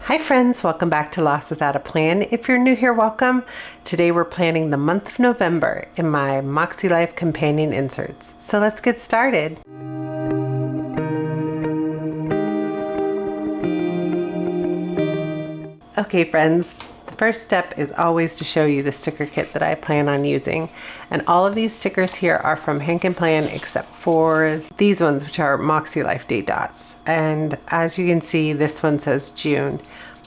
Hi friends, welcome back to Lost Without a Plan. If you're new here, welcome. Today we're planning the month of November in my Makselife companion inserts. So let's get started. Okay friends, the first step is always to show you the sticker kit that I plan on using. And all of these stickers here are from HanCanPlan except for these ones, which are Makselife date dots. And as you can see, this one says June,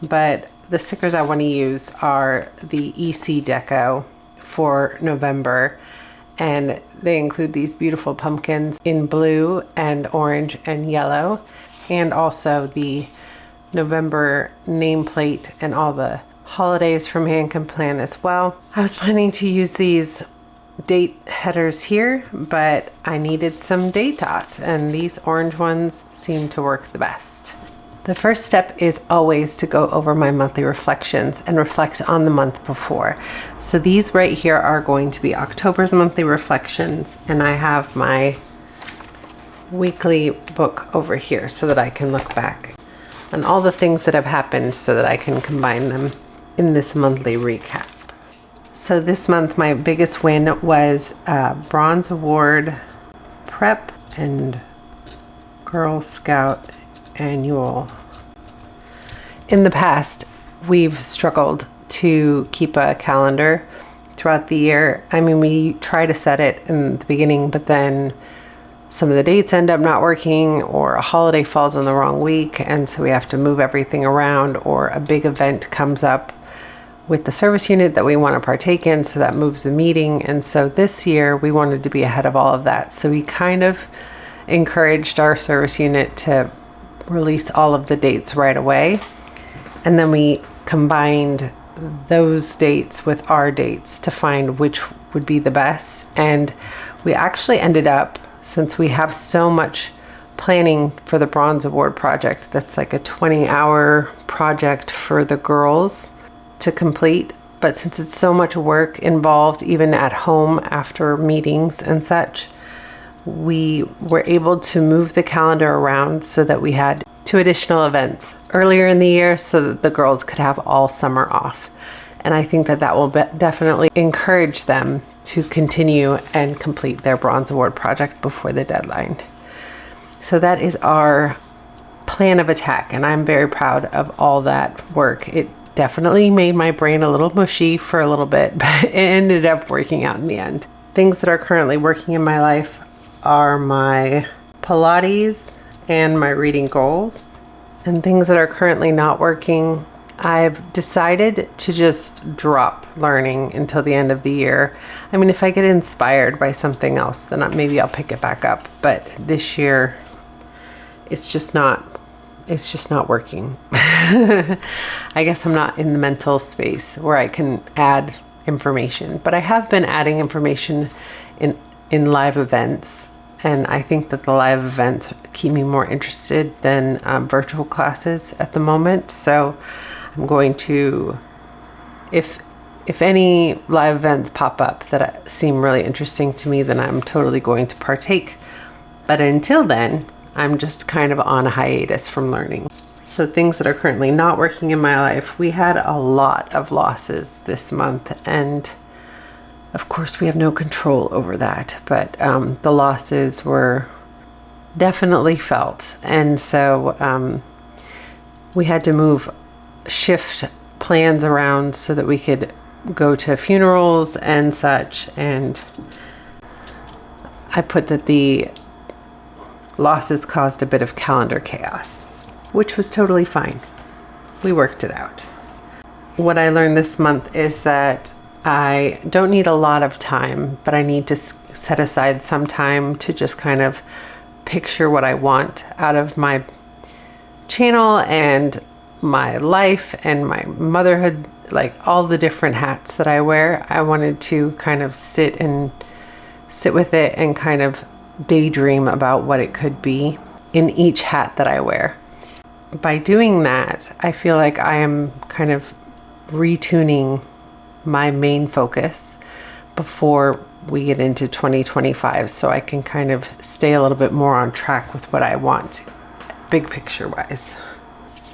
but the stickers I want to use are the EC Deco for November. And they include these beautiful pumpkins in blue and orange and yellow, and also the November nameplate and all the holidays from HanCanPlan as well. I was planning to use these date headers here, but I needed some date dots, and these orange ones seem to work the best. The first step is always to go over my monthly reflections and reflect on the month before. So these right here are going to be October's monthly reflections, and I have my weekly book over here so that I can look back on all the things that have happened so that I can combine them in this monthly recap. So this month my biggest win was Bronze Award Prep and Girl Scout Annual. In the past, we've struggled to keep a calendar throughout the year. I mean, we try to set it in the beginning, but then some of the dates end up not working, or a holiday falls on the wrong week, and so we have to move everything around, or a big event comes up with the service unit that we want to partake in, so that moves the meeting. And so this year we wanted to be ahead of all of that. So we kind of encouraged our service unit to release all of the dates right away. And then we combined those dates with our dates to find which would be the best. And we actually ended up, since we have so much planning for the Bronze Award project, that's like a 20-hour project for the girls to complete. But since it's so much work involved, even at home after meetings and such, we were able to move the calendar around so that we had 2 additional events earlier in the year so that the girls could have all summer off. And I think that that will definitely encourage them to continue and complete their Bronze Award project before the deadline. So that is our plan of attack, and I'm very proud of all that work. It definitely made my brain a little mushy for a little bit, but it ended up working out in the end. Things that are currently working in my life are my Pilates and my reading goals. And things that are currently not working, I've decided to just drop learning until the end of the year. I mean, if I get inspired by something else, then maybe I'll pick it back up. But this year, it's just not working. I guess I'm not in the mental space where I can add information, but I have been adding information in live events. And I think that the live events keep me more interested than virtual classes at the moment. So I'm going to, if any live events pop up that seem really interesting to me, then I'm totally going to partake. But until then, I'm just kind of on a hiatus from learning. So things that are currently not working in my life, we had a lot of losses this month, and of course we have no control over that, but the losses were definitely felt. And so we had to shift plans around so that we could go to funerals and such. And I put that the losses caused a bit of calendar chaos, which was totally fine. We worked it out. What I learned this month is that I don't need a lot of time, but I need to set aside some time to just kind of picture what I want out of my channel and my life and my motherhood, like all the different hats that I wear. I wanted to kind of sit with it and kind of daydream about what it could be in each hat that I wear. By doing that, I feel like I am kind of retuning my main focus before we get into 2025, so I can kind of stay a little bit more on track with what I want, big picture wise.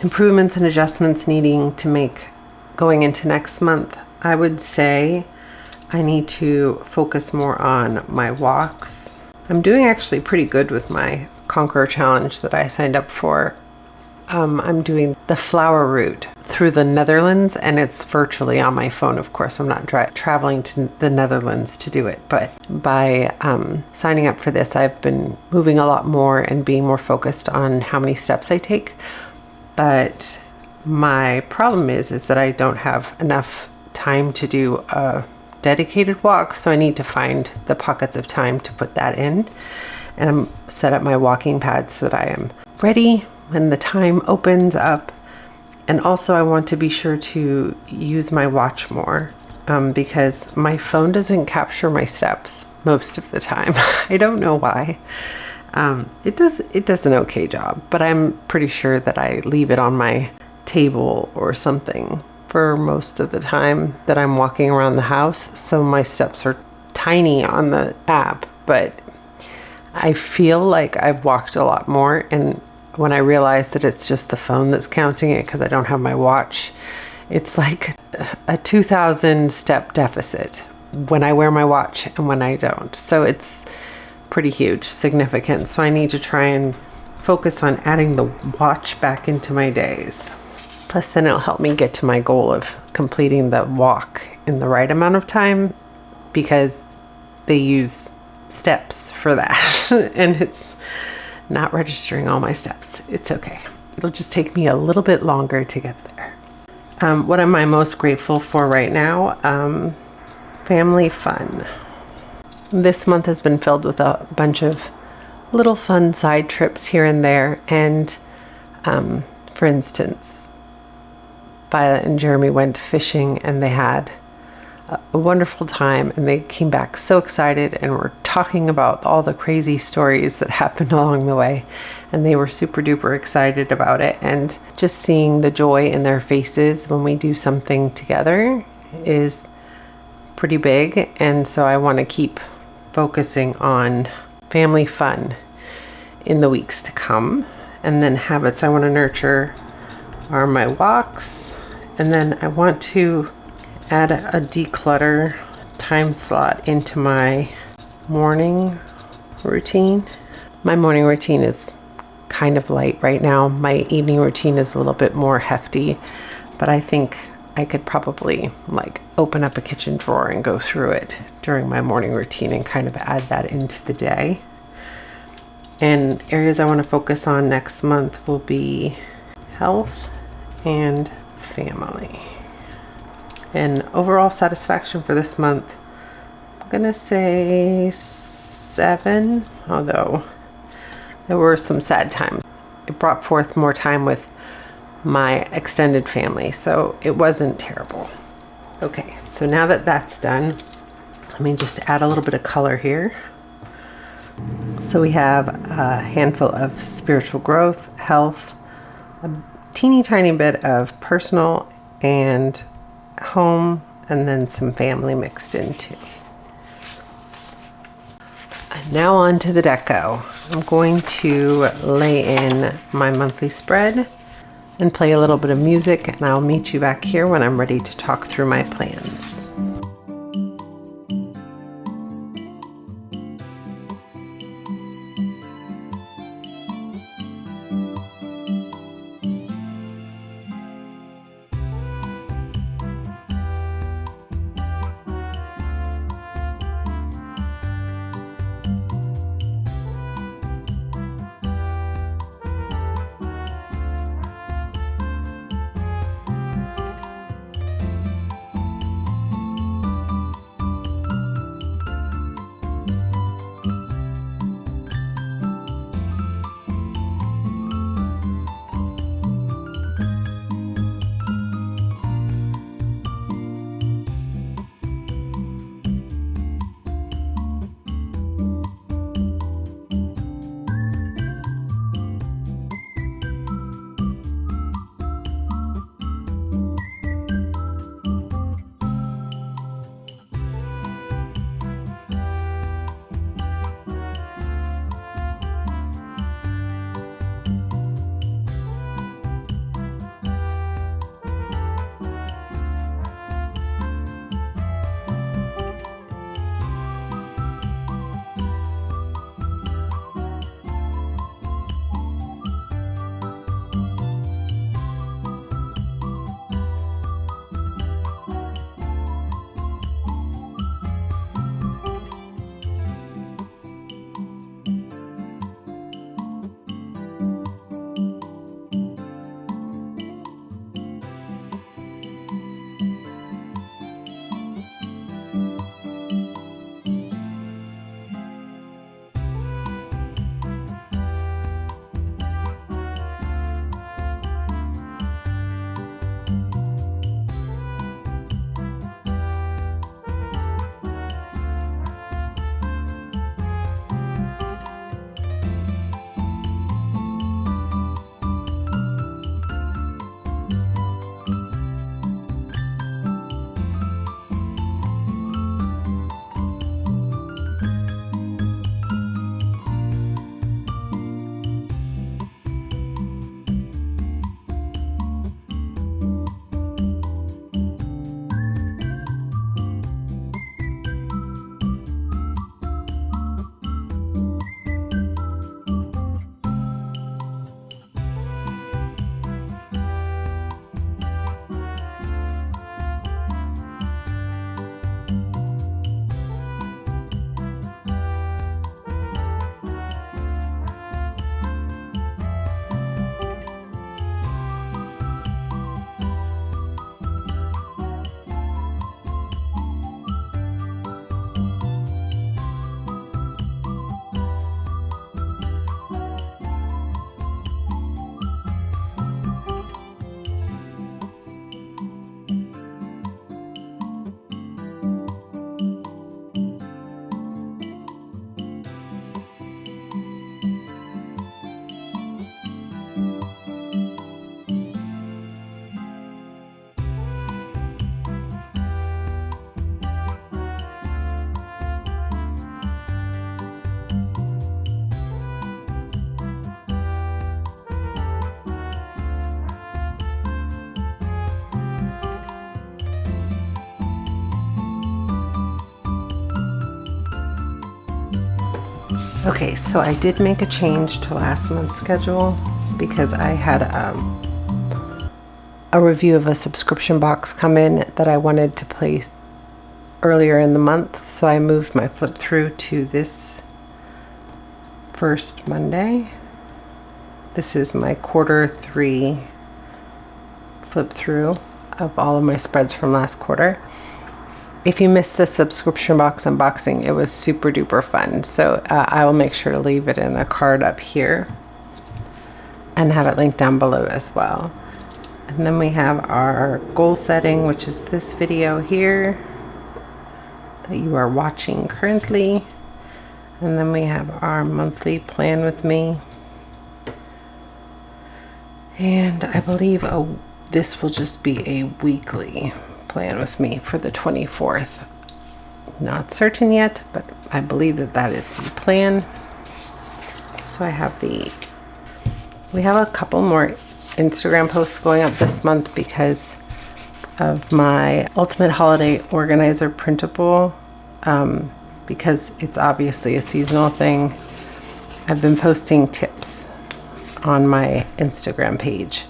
improvements and adjustments needing to make going into next month, I would say I need to focus more on my walks. I'm doing actually pretty good with my Conqueror challenge that I signed up for. I'm doing the flower route through the Netherlands, and it's virtually on my phone. Of course, I'm not traveling to the Netherlands to do it, but by signing up for this, I've been moving a lot more and being more focused on how many steps I take. But my problem is that I don't have enough time to do a dedicated walk, so I need to find the pockets of time to put that in. And I'm set up my walking pad so that I am ready when the time opens up. And also I want to be sure to use my watch more because my phone doesn't capture my steps most of the time. I don't know why. It does an okay job, but I'm pretty sure that I leave it on my table or something for most of the time that I'm walking around the house. So my steps are tiny on the app, but I feel like I've walked a lot more, and when I realize that it's just the phone that's counting it because I don't have my watch, it's like a 2,000 step deficit when I wear my watch and when I don't. So it's pretty huge, significant. So I need to try and focus on adding the watch back into my days. Plus then it'll help me get to my goal of completing the walk in the right amount of time, because they use steps for that and it's not registering all my steps. It's okay. It'll just take me a little bit longer to get there. What am I most grateful for right now? Family fun. This month has been filled with a bunch of little fun side trips here and there. And for instance, Violet and Jeremy went fishing and they had a wonderful time, and they came back so excited and were talking about all the crazy stories that happened along the way, and they were super duper excited about it. And just seeing the joy in their faces when we do something together is pretty big, and so I want to keep focusing on family fun in the weeks to come. And then habits I want to nurture are my walks, and then I want to add a declutter time slot into my morning routine. My morning routine is kind of light right now. My evening routine is a little bit more hefty, but I think I could probably like open up a kitchen drawer and go through it during my morning routine and kind of add that into the day. And areas I want to focus on next month will be health and family. And overall satisfaction for this month, I'm gonna say 7, although there were some sad times. It brought forth more time with my extended family, so it wasn't terrible. Okay, so now that that's done, let me just add a little bit of color here. So we have a handful of spiritual growth, health, a teeny tiny bit of personal and home, and then some family mixed in too. And now on to the deco. I'm going to lay in my monthly spread and play a little bit of music, and I'll meet you back here when I'm ready to talk through my plans. Okay, so I did make a change to last month's schedule because I had a review of a subscription box come in that I wanted to place earlier in the month. So I moved my flip through to this first Monday. This is my Q3 flip through of all of my spreads from last quarter. If you missed the subscription box unboxing, it was super duper fun. So I will make sure to leave it in a card up here and have it linked down below as well. And then we have our goal setting, which is this video here that you are watching currently. And then we have our monthly plan with me. And I believe this will just be a weekly plan with me for the 24th. Not certain yet, but I believe that that is the plan. So I have we have a couple more Instagram posts going up this month because of my Ultimate Holiday Organizer printable. Because it's obviously a seasonal thing, I've been posting tips on my Instagram page.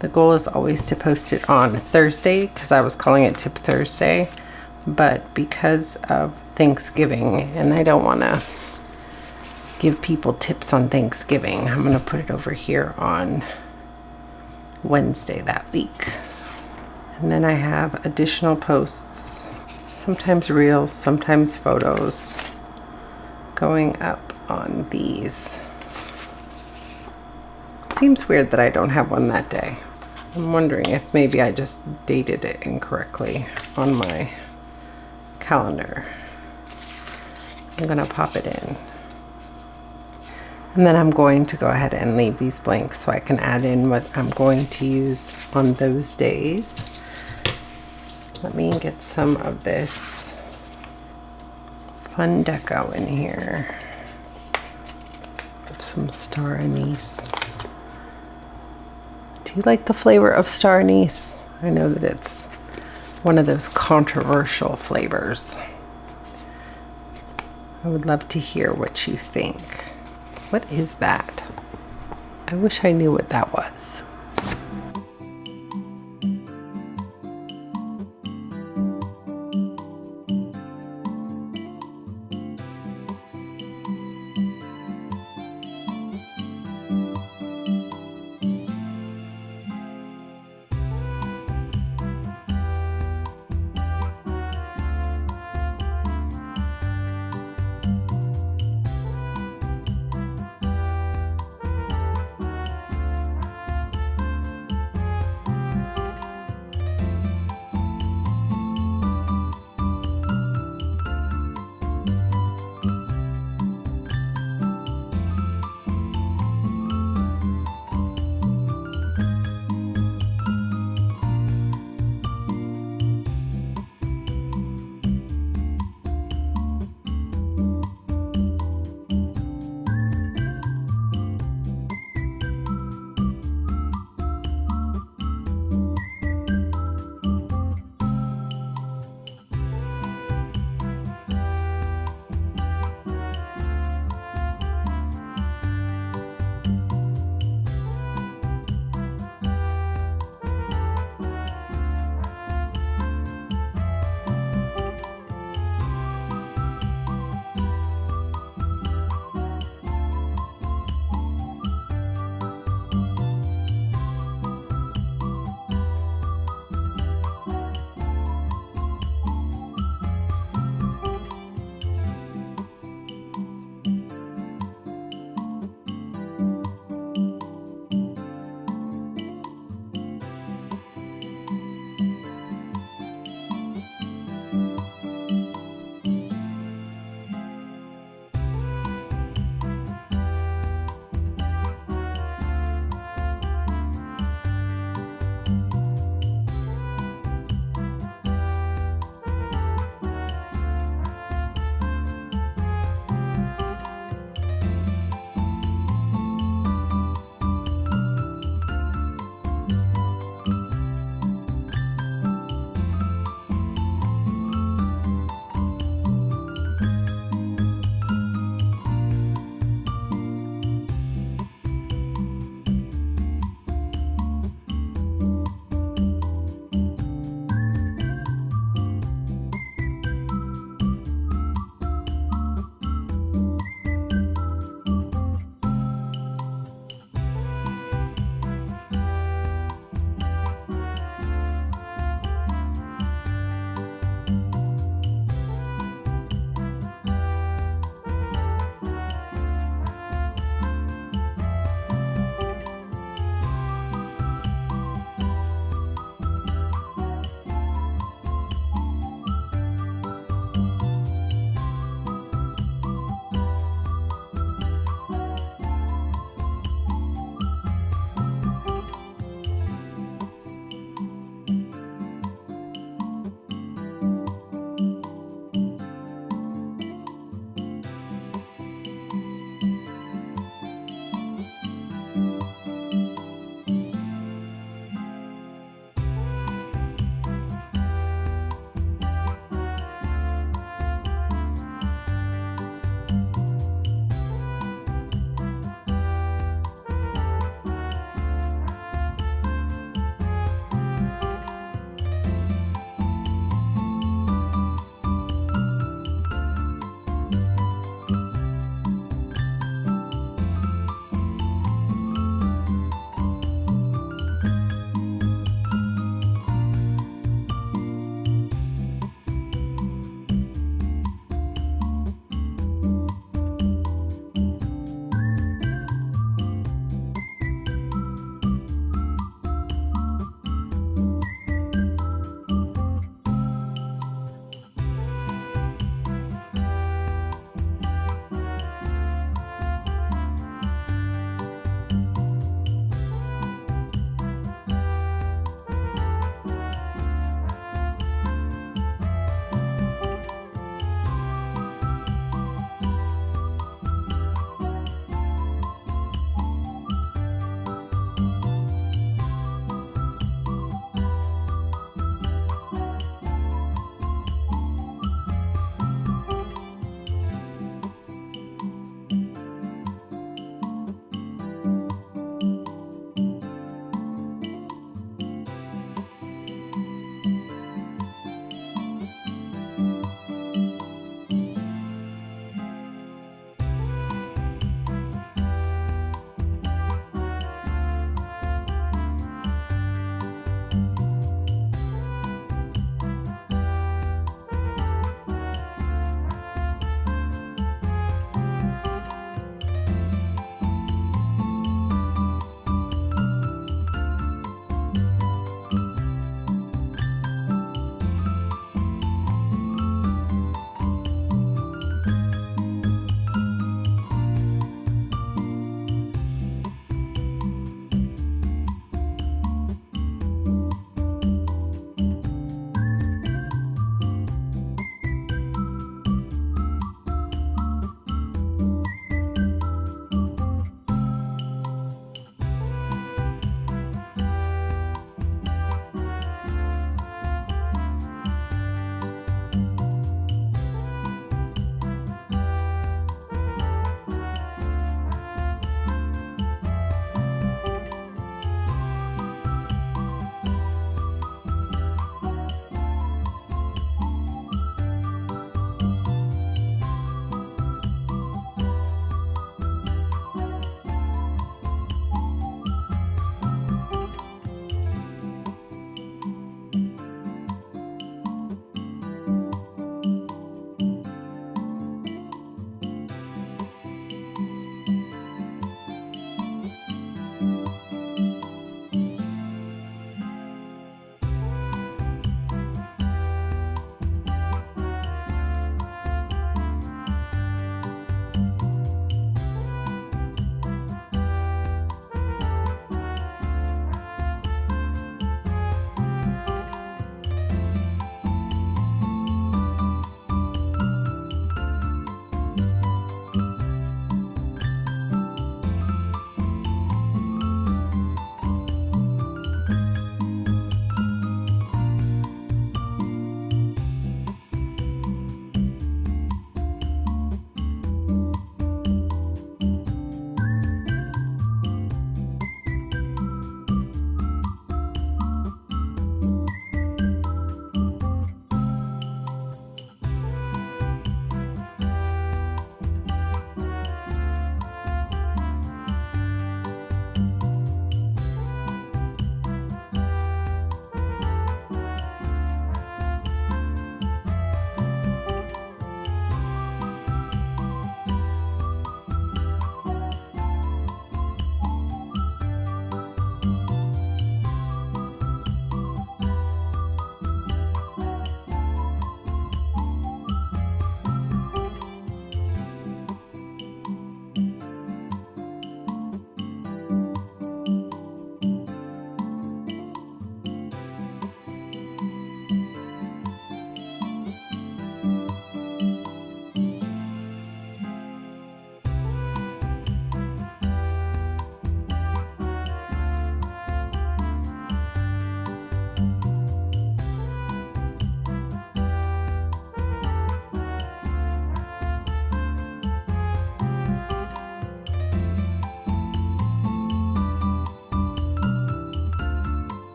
The goal is always to post it on Thursday because I was calling it Tip Thursday, but because of Thanksgiving and I don't want to give people tips on Thanksgiving, I'm going to put it over here on Wednesday that week. And then I have additional posts, sometimes reels, sometimes photos, going up on these. It seems weird that I don't have one that day. I'm wondering if maybe I just dated it incorrectly on my calendar. I'm gonna pop it in. And then I'm going to go ahead and leave these blank so I can add in what I'm going to use on those days. Let me get some of this fun deco in here. Some star anise. Do you like the flavor of star anise? I know that it's one of those controversial flavors. I would love to hear what you think. What is that? I wish I knew what that was.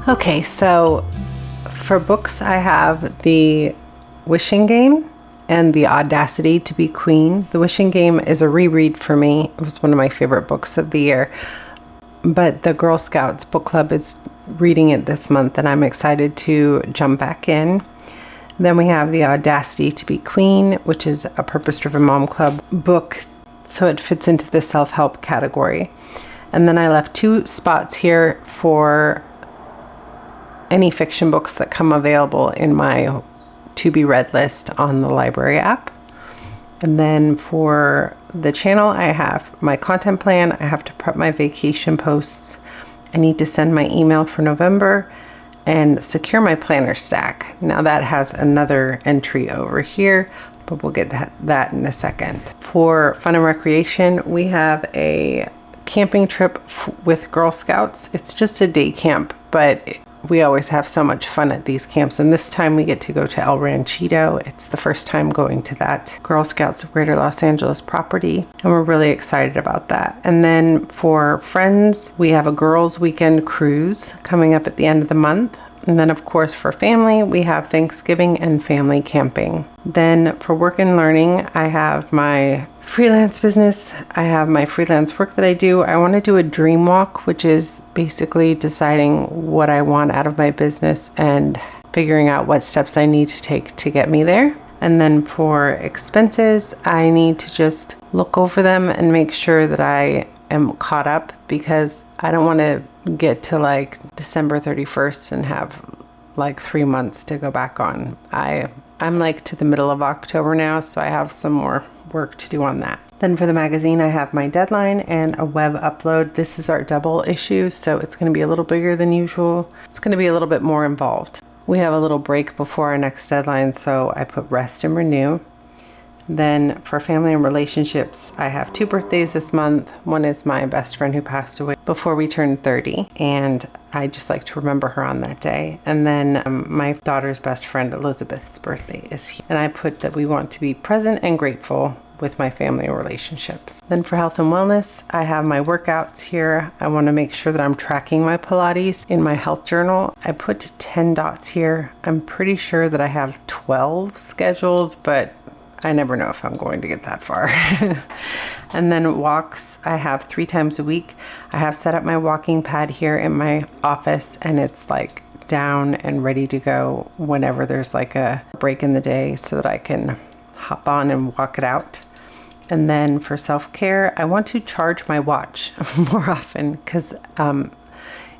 Okay, so for books, I have The Wishing Game and The Audacity to Be Queen. The Wishing Game is a reread for me. It was one of my favorite books of the year. But the Girl Scouts book club is reading it this month, and I'm excited to jump back in. Then we have The Audacity to Be Queen, which is a purpose-driven mom club book, so it fits into the self-help category. And then I left 2 spots here for any fiction books that come available in my to be read list on the library app. And then for the channel, I have my content plan. I have to prep my vacation posts. I need to send my email for November and secure my planner stack. Now that has another entry over here, but we'll get to that in a second. For fun and recreation, we have a camping trip with Girl Scouts. It's just a day camp, but we always have so much fun at these camps, and this time we get to go to El Ranchito. It's the first time going to that Girl Scouts of Greater Los Angeles property, and we're really excited about that. And then for friends, we have a girls' weekend cruise coming up at the end of the month. And then of course for family, we have Thanksgiving and family camping. Then for work and learning, I have my freelance business. I have my freelance work that I do. I want to do a dream walk, which is basically deciding what I want out of my business and figuring out what steps I need to take to get me there. And then for expenses, I need to just look over them and make sure that I am caught up, because I don't want to get to like December 31st and have like 3 months to go back on. I'm like to the middle of October now, so I have some more work to do on that. Then for the magazine, I have my deadline and a web upload. This is our double issue, so it's going to be a little bigger than usual. It's going to be a little bit more involved. We have a little break before our next deadline, so I put rest and renew. Then for family and relationships, I have 2 birthdays this month. One is my best friend who passed away before we turned 30, and I just like to remember her on that day. And then my daughter's best friend Elizabeth's birthday is here. And I put that we want to be present and grateful with my family and relationships. Then for health and wellness, I have my workouts here. I want to make sure that I'm tracking my Pilates in my health journal. I put 10 dots here. I'm pretty sure that I have 12 scheduled, but I never know if I'm going to get that far. And then walks, I have 3 times a week. I have set up my walking pad here in my office, and it's like down and ready to go whenever there's like a break in the day, so that I can hop on and walk it out. And then for self-care, I want to charge my watch more often, because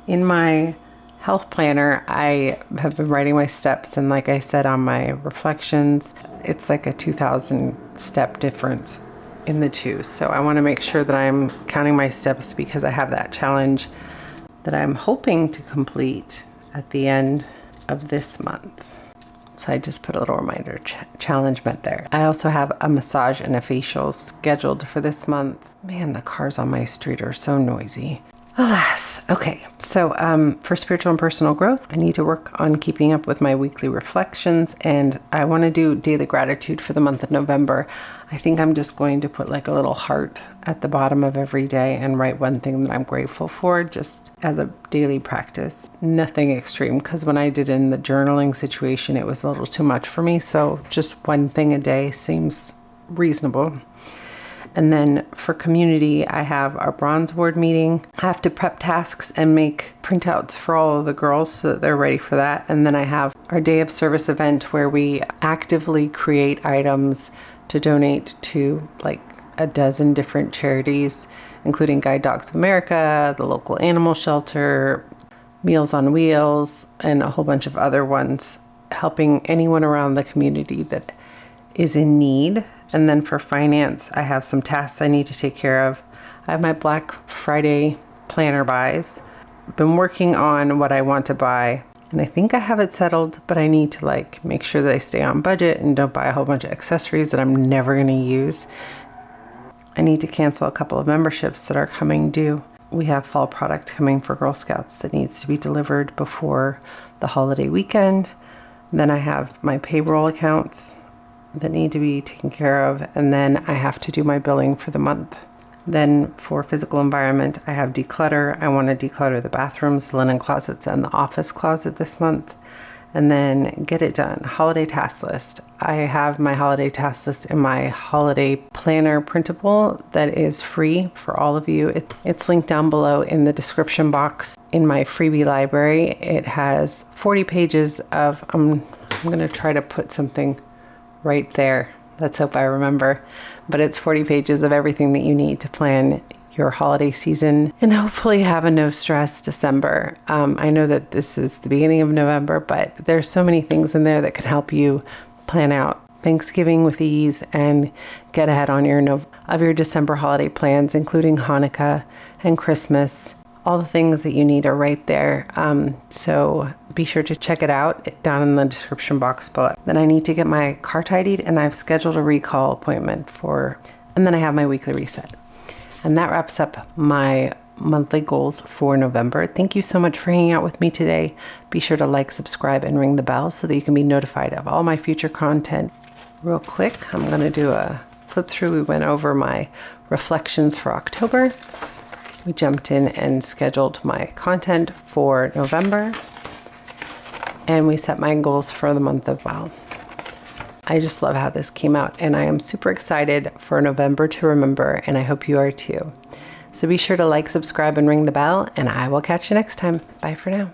in my health planner, I have been writing my steps, and like I said on my reflections, it's like a 2,000 step difference in the two. So I want to make sure that I'm counting my steps, because I have that challenge that I'm hoping to complete at the end of this month. So I just put a little reminder, challenge met there. I also have a massage and a facial scheduled for this month. Man, the cars on my street are so noisy. Alas. Okay, so for spiritual and personal growth, I need to work on keeping up with my weekly reflections, and I want to do daily gratitude for the month of November. I think I'm just going to put like a little heart at the bottom of every day and write one thing that I'm grateful for, just as a daily practice. Nothing extreme, because when I did in the journaling situation, it was a little too much for me, so just one thing a day seems reasonable. And then for community, I have our bronze award meeting. I have to prep tasks and make printouts for all of the girls so that they're ready for that. And then I have our day of service event, where we actively create items to donate to like a dozen different charities, including Guide Dogs of America, the local animal shelter, Meals on Wheels, and a whole bunch of other ones, helping anyone around the community that is in need. And then for finance, I have some tasks I need to take care of. I have my Black Friday planner buys. I've been working on what I want to buy, and I think I have it settled, but I need to like make sure that I stay on budget and don't buy a whole bunch of accessories that I'm never going to use. I need to cancel a couple of memberships that are coming due. We have fall product coming for Girl Scouts that needs to be delivered before the holiday weekend. Then I have my payroll accounts that need to be taken care of, and then I have to do my billing for the month. Then for physical environment, I have declutter. I want to declutter the bathrooms, the linen closets, and the office closet this month. And then get it done. Holiday task list. I have my holiday task list in my holiday planner printable that is free for all of you. It's linked down below in the description box in my freebie library. It has 40 pages of, I'm going to try to put something right there. Let's hope I remember. But it's 40 pages of everything that you need to plan your holiday season and hopefully have a no stress December. I know that this is the beginning of November, but there's so many things in there that can help you plan out Thanksgiving with ease and get ahead on your December holiday plans, including Hanukkah and Christmas. All the things that you need are right there. So be sure to check it out down in the description box below. Then I need to get my car tidied, and I've scheduled a recall appointment and then I have my weekly reset. And that wraps up my monthly goals for November. Thank you so much for hanging out with me today. Be sure to like, subscribe, and ring the bell so that you can be notified of all my future content. Real quick, I'm going to do a flip through. We went over my reflections for October. We jumped in and scheduled my content for November. And we set my goals for the month of Wow. I just love how this came out, and I am super excited for November to remember, and I hope you are too. So be sure to like, subscribe, and ring the bell, and I will catch you next time. Bye for now.